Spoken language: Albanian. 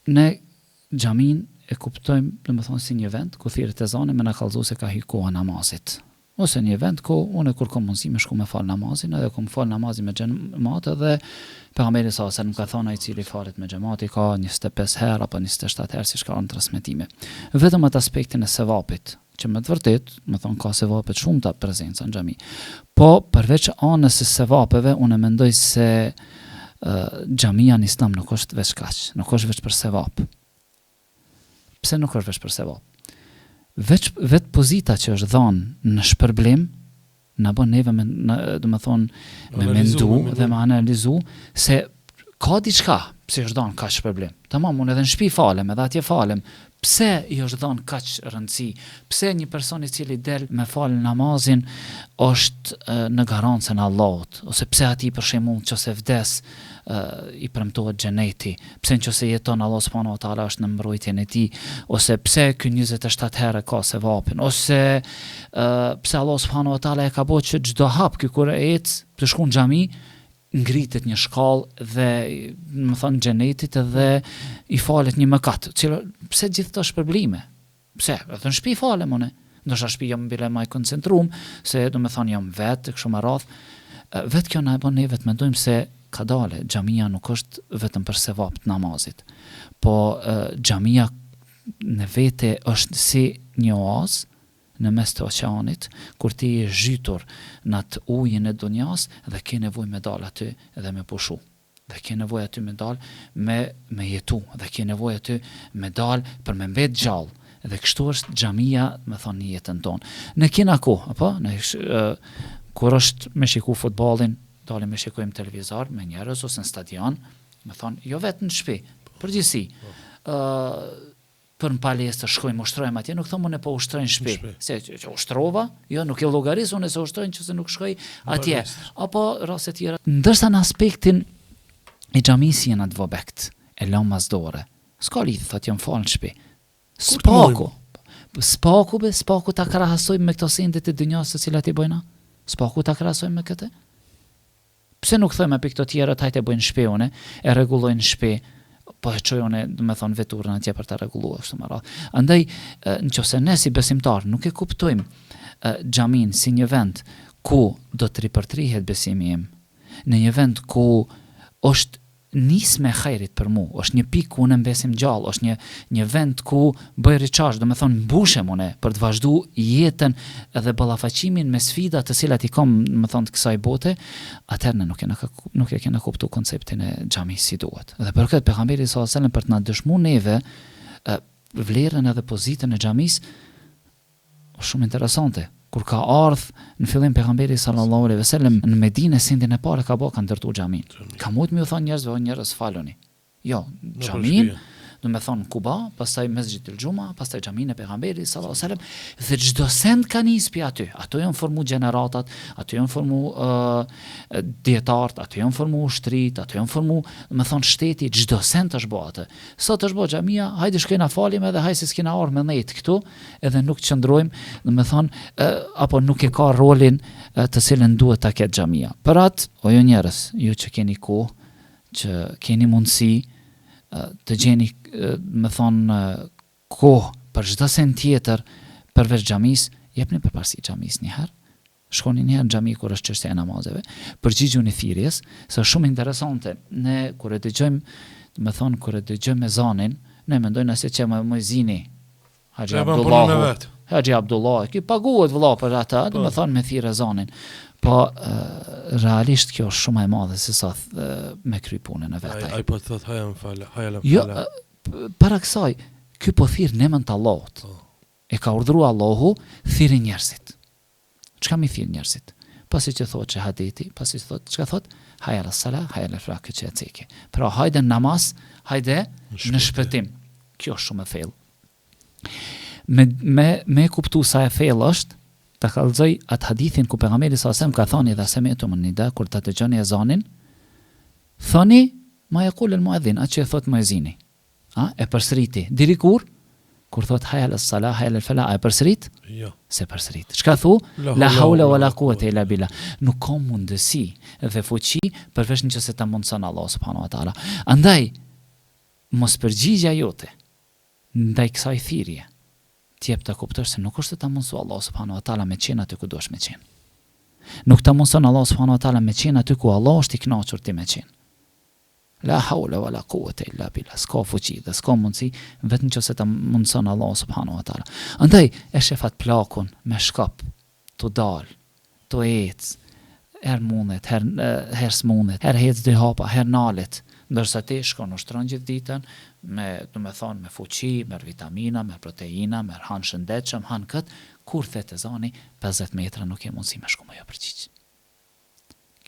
ne xhamin e kuptojmë, domethënë si një vend ku thirret ezani me na kallëzu se ka hyrë koha namazit. Ose një vend ku unë kur kam mundësi me shku me fal namazin, edhe kam fal namazin me xhamat edhe pejgamberi sa sa nuk ka thonë ai cili falet me xhamati ka 25 herë apo 27 herë siç ka në transmetime. Vetëm atë aspektin e sevapit, që me të vërtet, më thonë ka sevapet shumëta prezenca në xhami. Po përveç anës së sevapeve, unë mendoj se xhamia në Islam nuk është veç kaq, nuk është veç për sevap. Pse nuk është veç për sevap? Vetë pozita që është dhanë në shpërblim na bën neve me mendu dhe me analizu se ka diçka pse është dhanë kaq shpërblim. Tamam, unë edhe në shtëpi falem, edhe atje falem. Pse i është dhanë kaq rëndësi? Pse një person i cili del me fal namazin është në garancën e Allahut? Ose pse ati për shembull nëse vdes i premtohet xheneti? Pse nëse jeton Allah subhanahu wa taala është në mbrojtjen e tij? Ose pse ky 27 herë ka sevapin? Ose pse Allah subhanahu wa taala e ka bërë që çdo hap ky kur ec të shkon në xhami ngritet një shkallë dhe më thënë xhenetit edhe i falet një mëkat. Pse gjithë këto shpërblime? Pse? Edhe në shtëpi falem unë. Ndoshta shtëpi jam bile më i koncentruar se domethënë jam vetë kështu më radh. Vetë kjo na e bën ne vetë mendojmë se ka dalë xhamia nuk është vetëm për sevap të namazit. Po xhamia në vete është si një oazë në mes të oqeanit, kur ti je zhytur në atë ujin e dunjas dhe ke nevojë me dal aty dhe me pushu. Dhe ke nevojë aty me dal me jetu, dhe ke nevojë aty me dal për me mbet gjallë. Dhe kështu është xhamia, me thonë në jetën tonë. Ne kena kohë, apo? Kur është me shiku futbollin, dalim me shikojmë televizor me njerëz ose në stadion, me thonë jo vetëm në shtëpi, përgjithësi. Për në palestër shkojmë, ushtrojmë atje, nuk thëmë unë po ushtrojnë shpi. Se që ushtrova, jo, nuk e llogaris unë se ushtrojnë që se nuk shkoj atje. Apo rase tjera. Ndërsa në aspektin e xhamisë janë atë vobekt, e lëm mazdore. S'ka lidhje, thotë jam falë në shpi. Spaku ta krahasojmë me këto sendet e dunjas të cilat i bëjna? Spaku ta krahasojmë me këtë? Pse nuk thëmë për këto tjera hajtë e bëjnë shpi une, e rregullojnë shpi, po e çojone, do të thonë veturën atje për ta rregulluar kështu më radh. Andaj nëse ne si besimtar nuk e kuptojmë xhamin si një vend ku do të ripërtrihet besimi im, në një vend ku është nisme e hajrit për mu, është një pikë ku unë mbesim gjallë, është një vend ku bëj recharge, do të thonë mbushem unë për të vazhduar jetën edhe ballafaqimin me sfida të cilat i kam, do të thonë, të kësaj bote, atëherë nuk e kena kuptuar konceptin e xhamisë si duhet. Dhe për këtë pejgamberi sallallahu alajhi wasallam për të na dëshmuar neve vlerën edhe pozitën e xhamisë është shumë interesante. Kur ka ardhur në fillim pejgamberi sallallahu alejhi wasallam në Medinë, sendin e parë ka ndërtuar xhamin. Ka mund më u thonë njerëz faloni. Jo, xhamin, do të thonë Kuba, pastaj Mesxhit el-Xhuma, pastaj xhamin e pejgamberit sallallahu alejhi wasallam, dhe çdo send ka nispi aty. Ato janë formu gjeneratat, ato janë formu dietart, ato janë formu ushtrit, ato janë formu, do të thonë shteti, çdo send është bë atë. Sot është bë xhamia, hajde shkojna falim edhe hajde se s'kena orë me nejt këtu, edhe nuk qëndrojmë, do të thonë apo nuk e ka rolin të cilën duhet ta ketë xhamia. Për atë, o ju njerëz, ju që keni kohë, që keni mundësi të gjeni, me thonë, kohë për çdo send tjetër përveç xhamis, jepni përparësi xhamis një herë. Shkoni një herë në xhami kur është çështja e namazeve, përgjigjuni thirrjes, se është shumë interesante. Ne kur e dëgjojmë, me thonë, kur e dëgjojmë ezanin, ne mendojmë se që muezini Haxhi Abdullah, ki paguhet vëlla për ata, do të thonë me thirrë ezanin. Po realisht kjo është shumë e madhe se sa me kry punën e vet. Ai po thot haja më fal, haja la fal. Jo, para kësaj, ky po thirr në emër të Allahut. E ka urdhëruar Allahu, thirrë njerëzit. Çka mi thirr njerëzit? Pasi që thotë shahadeti, pasi thot, çka thot? Haja la sala, haja la frak që eceke. Pra hajde në namaz, hajde në shpëtim. Kjo është shumë e thellë. Me kuptu sa e thellë është, ta kallëzoj atë hadithin ku pejgamberi sallallahu alajhi wasallam ka thënë idha sami'tum an-nida, kur ta dëgjoni ezanin, thoni ma yaqul al-muadhdhin, atë që thot muezini. E përsëriti. Deri kur thot hayya ala-s-salah, hayya al-falah, e përsërit? Jo. Se përsërit. Çka thu? La hawla wala quwwata illa billah. Nuk ka mundësi dhe fuqi përveç nëse ta mundson Allah subhanahu wa taala. Andaj mos përgjigja jote ndaj kësaj thirrje të jep ta kuptosh se nuk është të ta mundsu Allah subhanahu wa taala me qenë aty ku duhesh me qenë. Nuk ta mundson Allah subhanahu wa taala me qenë aty ku Allah është i kënaqur ti me qenë. La hawla wala quwwata illa billah. S'ka fuqi dhe s'ka mundsi vetëm nëse ta mundson Allah subhanahu wa taala. Andaj e shefat plakun me shkop, të dal, të ec, her mundet, her s'mundet, her hec dy hapa, her nalet, ndërsa ti shkon ushtron gjithë ditën me, do me thonë, me fuqi, me vitamina, me proteina, me han shëndetshëm, han kët, kur thet ezani 50 metra nuk e mundsi me shku më jo përgjigj.